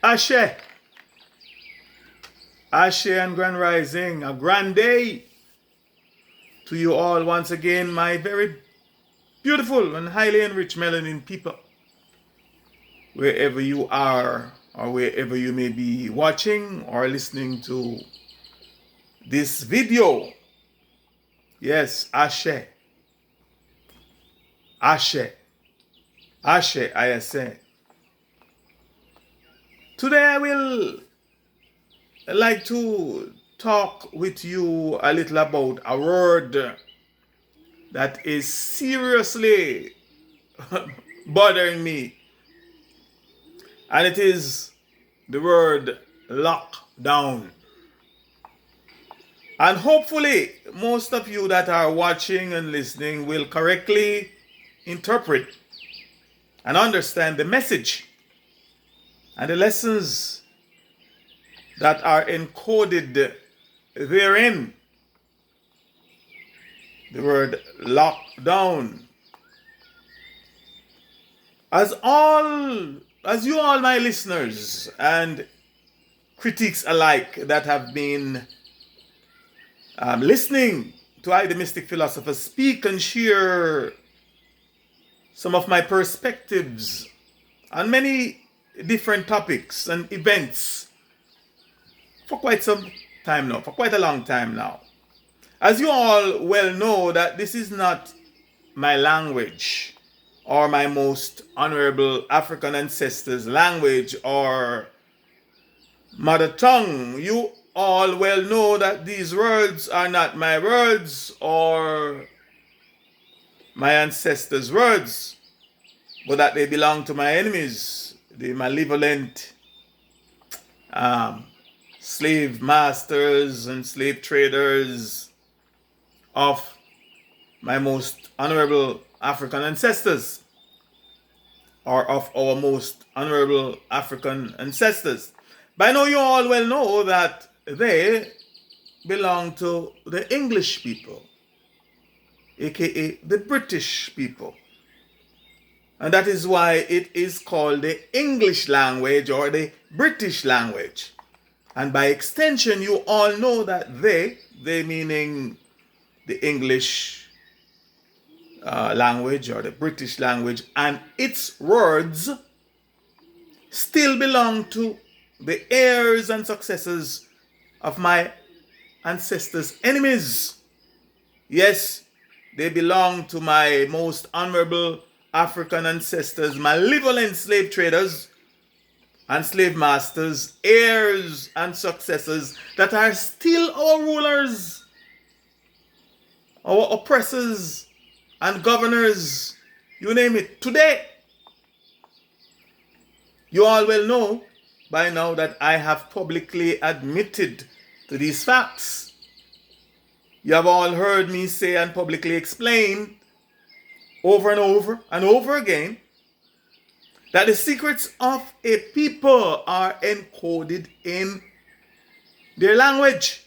Ashe, Ashe and Grand Rising, a grand day to you all once again, my very beautiful and highly enriched melanin people. Wherever you are, or wherever you may be watching or listening to this video. Yes, Ashe, Ashe, Ashe, I say. Today I will like to talk with you a little about a word that is seriously bothering me. And it is the word lockdown. And hopefully, most of you that are watching and listening will correctly interpret and understand the message and the lessons that are encoded therein. The word lockdown. As you all my listeners and critics alike that have been listening to I, the Mystic Philosopher, speak and share some of my perspectives on many different topics and events for quite some time now, for quite a long time now. As you all well know, that this is not my language or my most honorable African ancestors' language or mother tongue. You all well know that these words are not my words or my ancestors' words, but that they belong to my enemies, the malevolent slave masters and slave traders of my most honorable African ancestors, or of our most honorable African ancestors. By now you all well know that they belong to the English people, aka the British people. And that is why it is called the English language or the British language. And by extension, you all know that they meaning the English language or the British language and its words still belong to the heirs and successors of my ancestors' enemies. Yes, they belong to my most honorable African ancestors, malevolent slave traders and slave masters, heirs and successors that are still our rulers, our oppressors and governors, you name it, today. You all will know by now that I have publicly admitted to these facts. You have all heard me say and publicly explain over and over and over again that the secrets of a people are encoded in their language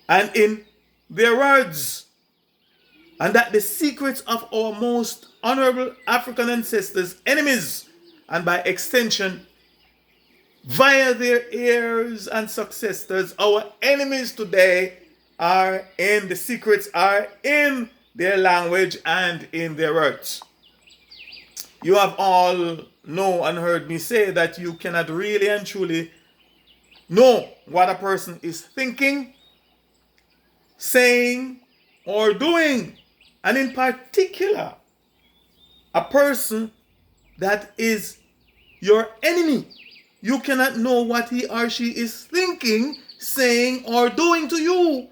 and in their words, and that the secrets of our most honorable African ancestors' enemies, and by extension, via their heirs and successors, our enemies today the secrets are in their language and in their words. You have all know and heard me say that you cannot really and truly know what a person is thinking, saying, or doing. And in particular, a person that is your enemy. You cannot know what he or she is thinking, saying, or doing to you,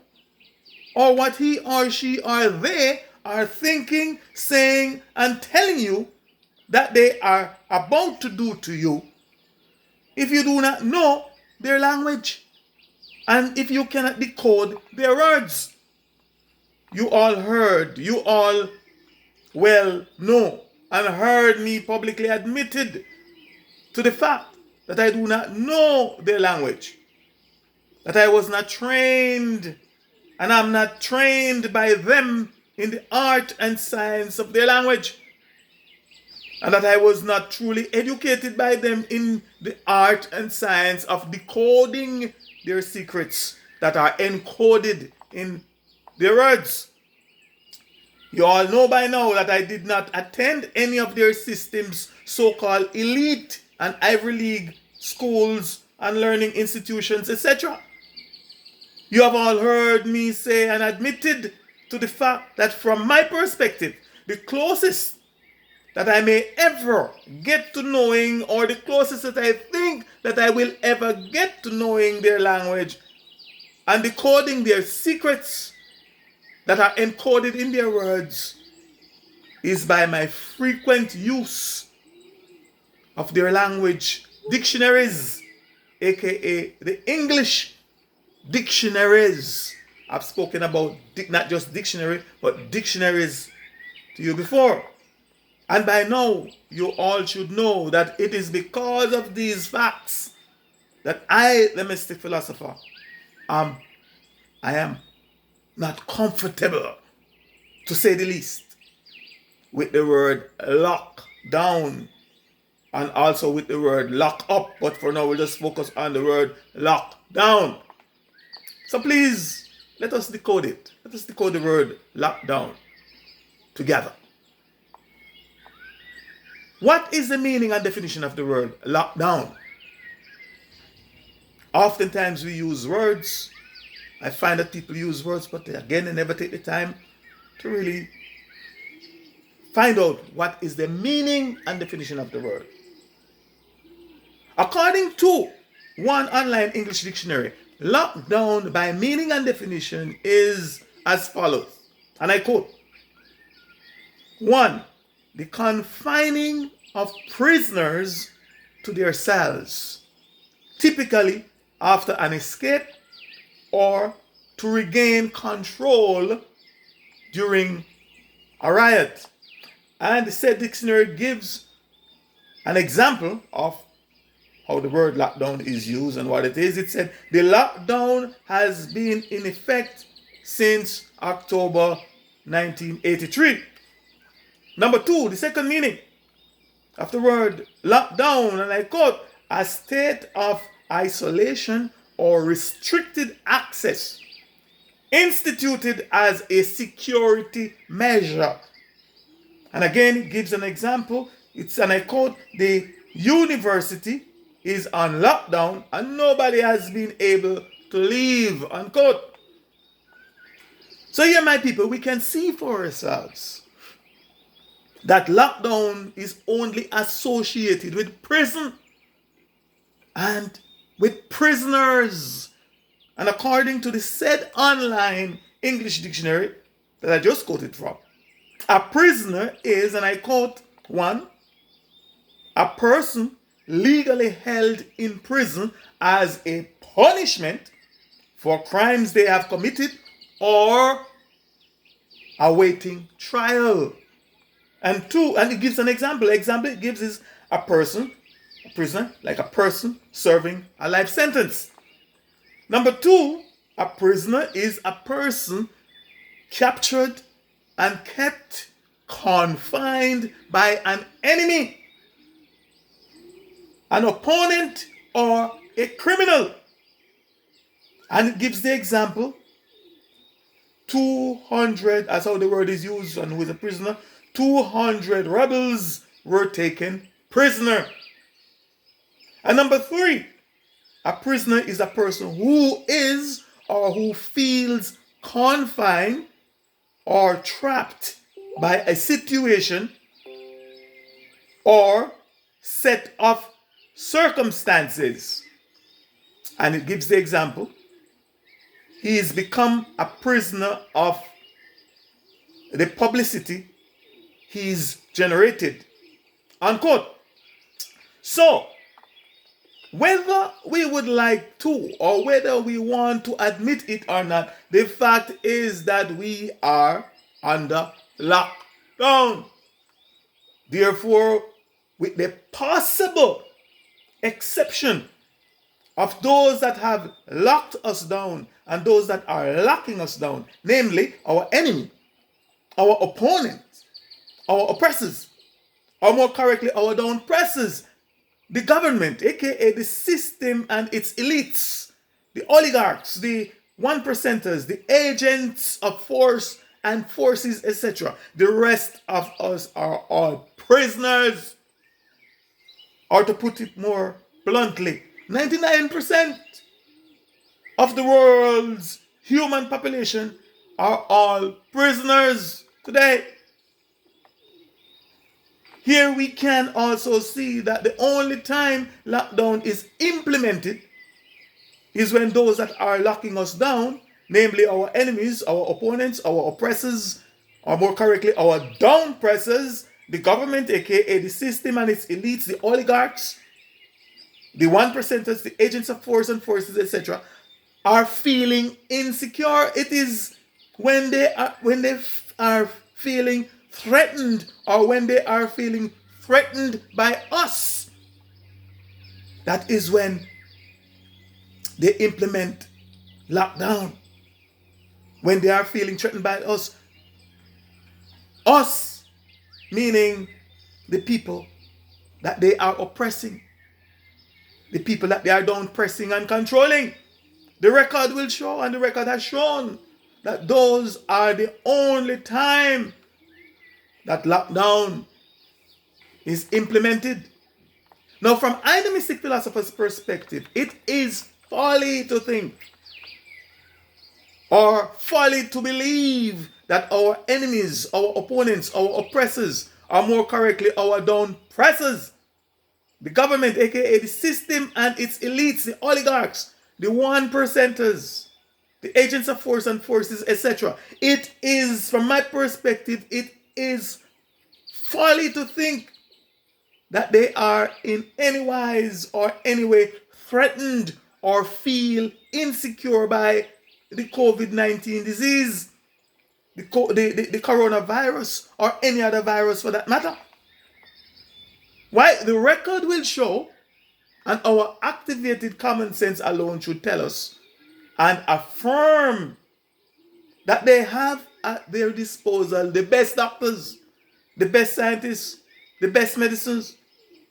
or what he or she or they are thinking, saying, and telling you that they are about to do to you if you do not know their language and if you cannot decode their words. You all well know and heard me publicly admitted to the fact that I do not know their language, that I was not trained and I'm not trained by them in the art and science of their language. and that I was not truly educated by them in the art and science of decoding their secrets that are encoded in their words. You all know by now that I did not attend any of their systems, so-called elite and Ivy League schools and learning institutions, etc. You have all heard me say and admitted to the fact that from my perspective, the closest that I may ever get to knowing, or the closest that I think that I will ever get to knowing their language and decoding their secrets that are encoded in their words, is by my frequent use of their language dictionaries, aka the English dictionaries. I've spoken about not just dictionary, but dictionaries to you before. And by now, you all should know that it is because of these facts that I, the Mystic Philosopher, I am not comfortable, to say the least, with the word lock down and also with the word lock up. But for now, we'll just focus on the word lock down. So please, let us decode it. Let us decode the word lockdown together. What is the meaning and definition of the word lockdown? Oftentimes we use words. I find that people use words, but again, they never take the time to really find out what is the meaning and definition of the word. According to one online English dictionary, lockdown by meaning and definition is as follows, and I quote: 1. The confining of prisoners to their cells, typically after an escape or to regain control during a riot. And the said dictionary gives an example of how the word lockdown is used and what it is. It said the lockdown has been in effect since October 1983. Number 2, the second meaning of the word lockdown, and I quote: a state of isolation or restricted access instituted as a security measure. And again, it gives an example. It's, and I quote: the university is on lockdown and nobody has been able to leave, unquote. So here, my people, we can see for ourselves that lockdown is only associated with prison and with prisoners. And according to the said online English dictionary that I just quoted from, a prisoner is, and I quote: 1, a person legally held in prison as a punishment for crimes they have committed or awaiting trial. And 2, and it gives an example. Example it gives is a person, a prisoner, like a person serving a life sentence. Number 2, a prisoner is a person captured and kept confined by an enemy, an opponent, or a criminal. And it gives the example 200, as how the word is used, and who is a prisoner. 200 rebels were taken prisoner. And number 3, a prisoner is a person who is or who feels confined or trapped by a situation or set of circumstances. And it gives the example: he has become a prisoner of the publicity he's generated, unquote. So, whether we would like to or whether we want to admit it or not, the fact is that we are under lockdown. Therefore, with the possible exception of those that have locked us down and those that are locking us down, namely our enemy, our opponents, our oppressors, or more correctly, our down presses, the government, aka the system and its elites, the oligarchs, the one percenters, the agents of force and forces, etc. The rest of us are all prisoners. Or to put it more bluntly, 99% of the world's human population are all prisoners today. Here we can also see that the only time lockdown is implemented is when those that are locking us down, namely our enemies, our opponents, our oppressors, or more correctly, our down pressers, the government, aka the system and its elites, the oligarchs, the one percenters, the agents of force and forces, etc., are feeling insecure. It is when they are feeling threatened, or when they are feeling threatened by us, that is when they implement lockdown. When they are feeling threatened by us meaning the people that they are oppressing, the people that they are down pressing and controlling. The record will show, and the record has shown, that those are the only time that lockdown is implemented. Now, from I, the Mystic Philosopher's perspective, it is folly to think, or folly to believe, that our enemies, our opponents, our oppressors, or more correctly, our down pressers, the government, aka the system and its elites, the oligarchs, the one percenters, the agents of force and forces, etc. It is, from my perspective, it is folly to think that they are in any wise or any way threatened or feel insecure by the COVID-19 disease, the coronavirus, or any other virus for that matter. Why? The record will show, and our activated common sense alone should tell us and affirm, that they have at their disposal the best doctors, the best scientists, the best medicines,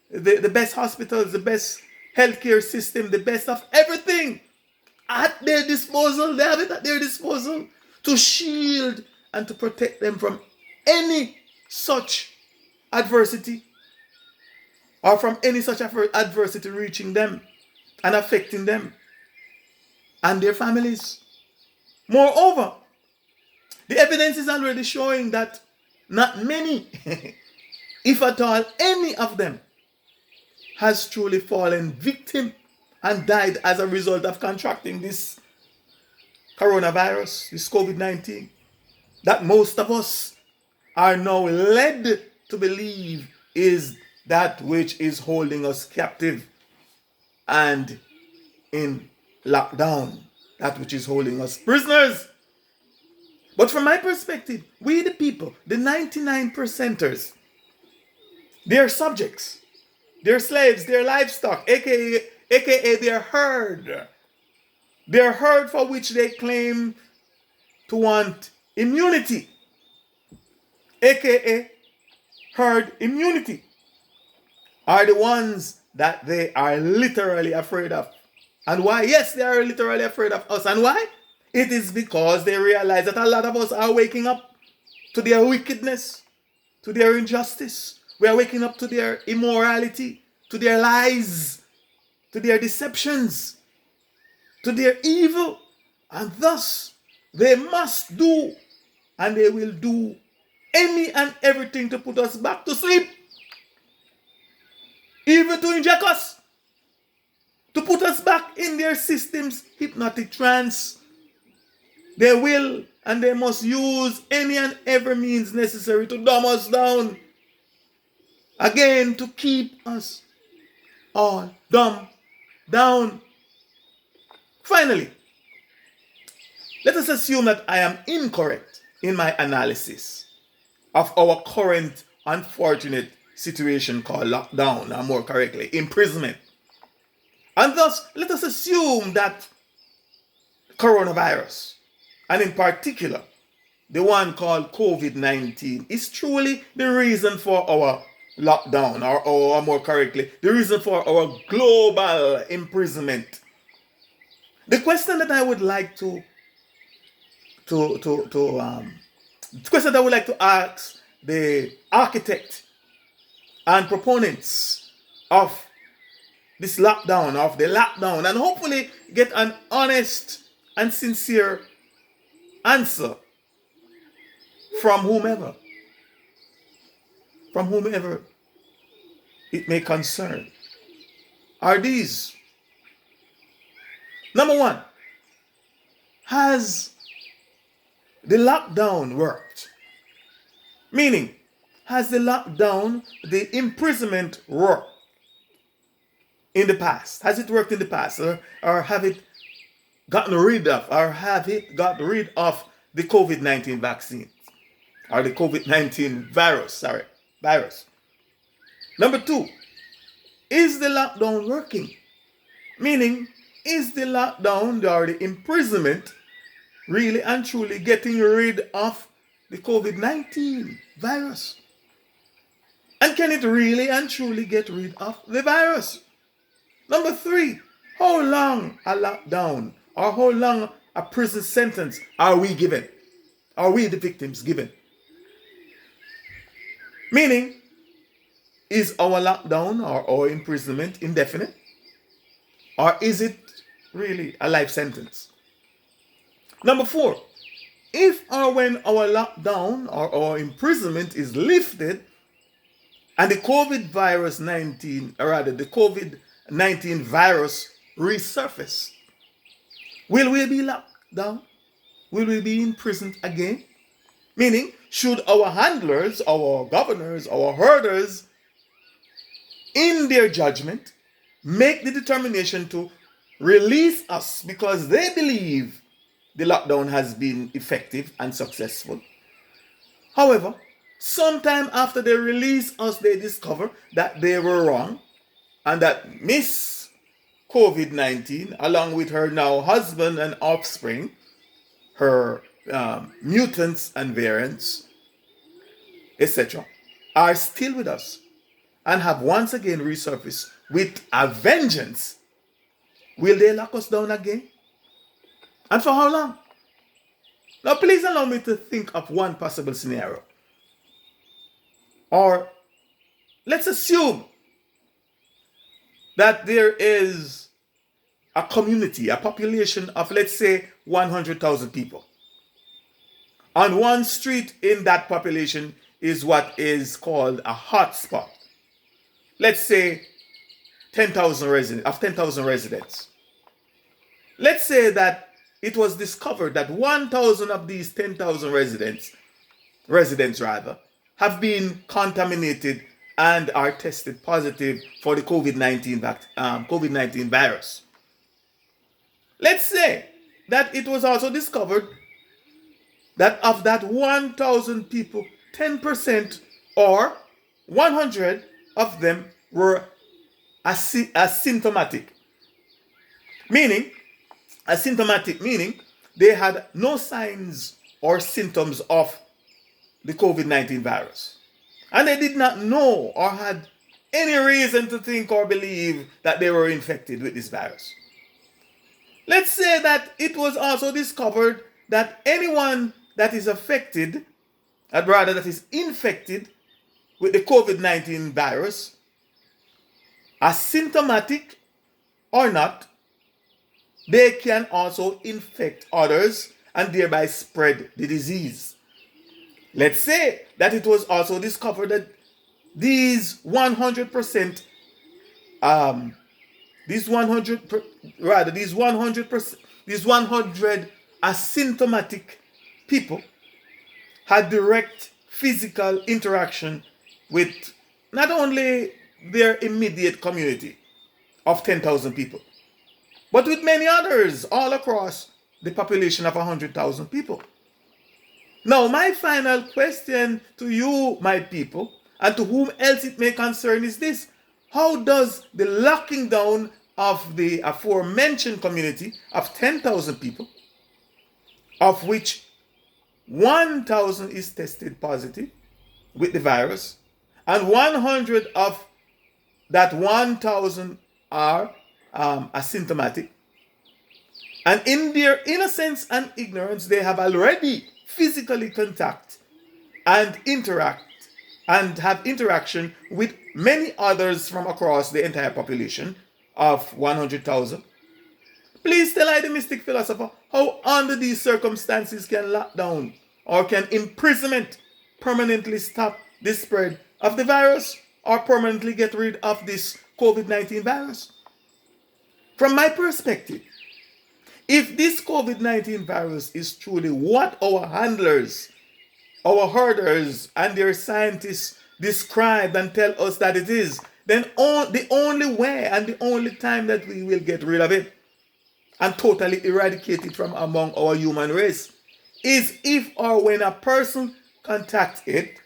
the best hospitals, the best healthcare system, the best of everything at their disposal. They have it at their disposal to shield and to protect them from any such adversity, or from any such adversity reaching them and affecting them and their families. Moreover, the evidence is already showing that not many, if at all any of them, has truly fallen victim and died as a result of contracting this coronavirus, this COVID-19, that most of us are now led to believe is that which is holding us captive and in lockdown, that which is holding us prisoners. But from my perspective, we the people, the 99 percenters, they're subjects, they're slaves, they're livestock, aka their herd. Their herd for which they claim to want immunity, aka herd immunity, are the ones that they are literally afraid of. And why? Yes, they are literally afraid of us. And why? It is because they realize that a lot of us are waking up to their wickedness, to their injustice. We are waking up to their immorality, to their lies, to their deceptions, to their evil. And thus, they must do, and they will do, any and everything to put us back to sleep. Even to inject us, to put us back in their system's hypnotic trance. They will and they must use any and every means necessary to dumb us down. Again, to keep us all dumb down. Finally, let us assume that I am incorrect in my analysis of our current unfortunate situation called lockdown, or more correctly, imprisonment. And thus, let us assume that coronavirus, and in particular, the one called COVID-19, is truly the reason for our lockdown, or more correctly, the reason for our global imprisonment. The question that I would like to the question that I would like to ask the architect and proponents of this lockdown, of the lockdown, and hopefully get an honest and sincere answer from whomever it may concern, are these. Number one, has the lockdown worked? Meaning, has the lockdown, the imprisonment worked in the past? Has it worked in the past? Or have it gotten rid of, or have it got rid of the COVID-19 vaccine? Or the COVID-19 virus? Number two, is the lockdown working? Meaning, is the lockdown or the imprisonment really and truly getting rid of the COVID-19 virus? And can it really and truly get rid of the virus? Number three, how long a lockdown or how long a prison sentence are we given? Are we the victims given? Meaning, is our lockdown or our imprisonment indefinite? Or is it really a life sentence? Number four, if or when our lockdown or our imprisonment is lifted and the COVID-19 virus resurface, will we be locked down? Will we be imprisoned again? Meaning, should our handlers, our governors, our herders, in their judgment, make the determination to release us because they believe the lockdown has been effective and successful? However, sometime after they release us, they discover that they were wrong and that Miss COVID-19, along with her now husband and offspring, her mutants and variants, etc., are still with us and have once again resurfaced with a vengeance. Will they lock us down again? And for how long? Now, please allow me to think of one possible scenario. Or let's assume that there is a community, a population of, let's say, 100,000 people. On one street in that population is what is called a hotspot. Let's say 10,000 residents. Let's say that it was discovered that 1,000 of these 10,000 residents have been contaminated and are tested positive for the COVID-19 virus. Let's say that it was also discovered that of that 1,000 people, 10% or 100 of them were asymptomatic. Meaning they had no signs or symptoms of the COVID-19 virus. And they did not know or had any reason to think or believe that they were infected with this virus. Let's say that it was also discovered that anyone that is infected with the COVID-19 virus, asymptomatic or not, they can also infect others and thereby spread the disease. Let's say that it was also discovered that these 100 asymptomatic people had direct physical interaction with not only their immediate community of 10,000 people, but with many others all across the population of 100,000 people. Now, my final question to you, my people, and to whom else it may concern is this: how does the locking down of the aforementioned community of 10,000 people, of which 1,000 is tested positive with the virus, and 100 of that 1,000 are asymptomatic. And in their innocence and ignorance, they have already physically contact and interact and have interaction with many others from across the entire population of 100,000. Please tell I, the mystic philosopher, how under these circumstances can lockdown or can imprisonment permanently stop the spread of the virus or permanently get rid of this COVID-19 virus? From my perspective, if this COVID-19 virus is truly what our handlers, our herders, and their scientists describe and tell us that it is, then the only way and the only time that we will get rid of it and totally eradicate it from among our human race is if or when a person contracts it,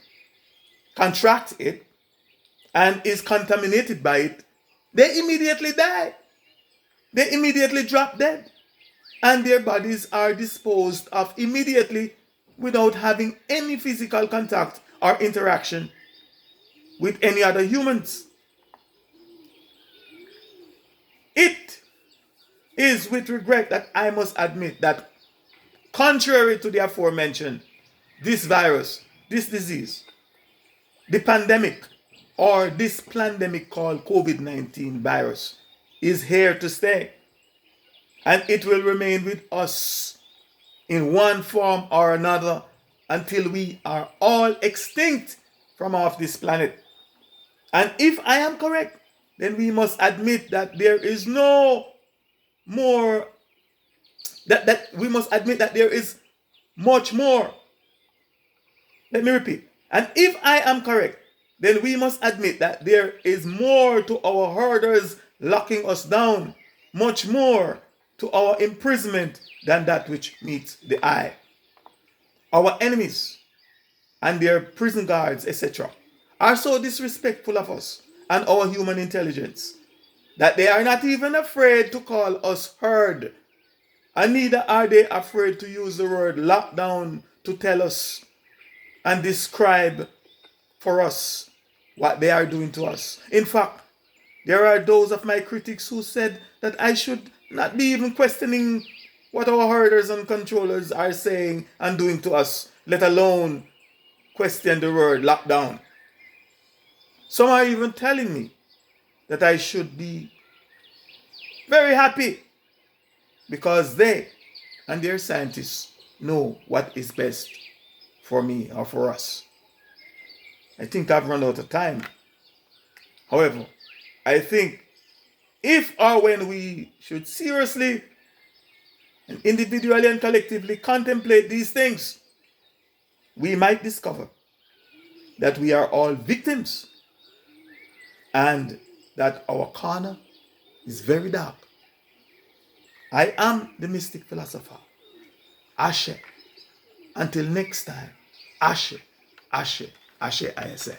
and is contaminated by it, they immediately die. They immediately drop dead. And their bodies are disposed of immediately without having any physical contact or interaction with any other humans. It is with regret that I must admit that, contrary to the aforementioned, this virus, this disease, the pandemic, or this Plan-demic called COVID-19 virus, is here to stay. And it will remain with us in one form or another until we are all extinct from off this planet. And if I am correct, then we must admit that there is no more, that we must admit that there is much more. Let me repeat. And if I am correct, then we must admit that there is more to our herders locking us down, much more to our imprisonment than that which meets the eye. Our enemies and their prison guards, etc., are so disrespectful of us and our human intelligence that they are not even afraid to call us herd, and neither are they afraid to use the word lockdown to tell us and describe for us what they are doing to us. In fact, there are those of my critics who said that I should not be even questioning what our herders and controllers are saying and doing to us, let alone question the word lockdown. Some are even telling me that I should be very happy because they and their scientists know what is best for me or for us. I think I've run out of time. However, I think if or when we should seriously and individually and collectively contemplate these things, we might discover that we are all victims and that our corner is very dark. I am the Mystic Philosopher. Ashe. Until next time. Ashe. Ashe. Ashe, I say.